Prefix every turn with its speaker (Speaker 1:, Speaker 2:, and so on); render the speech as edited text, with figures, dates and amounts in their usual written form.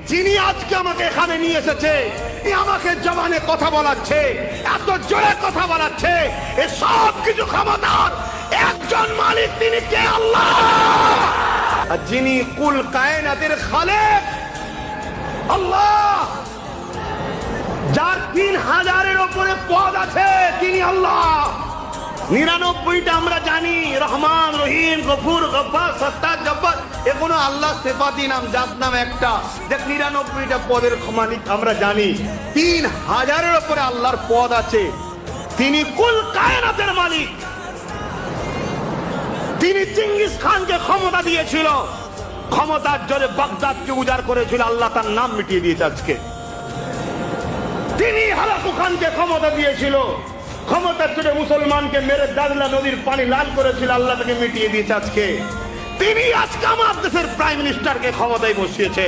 Speaker 1: যিনি আজকে আমাকে এখানে নিয়ে এসেছে, আমাকে জবানে কথা বলাচ্ছে, এত জোরে কথা বলাচ্ছে, এ সব কিছু ক্ষমতার একজন মালিক, তিনি কে? আল্লাহ। আর যিনি কুল কায়নাতের খালেক, আল্লাহ, যার 3000-এর উপরে পদ আছে, তিনি আল্লাহ। 99টা আমরা জানি, রহমান, রহিম, গফুর, গফফার, সত্তার, জব্বার, এগুলো আল্লাহ সিফাতি নাম, জাত নাম একটা। দেখ 99টা পদের মালিক আমরা জানি, 3000-এর উপরে আল্লাহর পদ আছে। তিনি কুল কায়নাতের মালিক। তিনি চিঙ্গিস খানকে ক্ষমতা দিয়েছিল, ক্ষমতার জোরে বাগদাদকে উজাড় করেছিল, আল্লাহ তার নাম মিটিয়ে দিয়েছে আজকে। তিনি হালাকু খানকে ক্ষমতা দিয়েছিল, ক্ষমতার জোরে মুসলমানকে মেরে দাজলা নদীর পানি লাল করেছিল, আল্লাহ তাকে মিটিয়ে দিয়েছে আজকে। তিনি আজকে আমার দেশের প্রাইম মিনিস্টারকে ক্ষমতায় বসিয়েছে।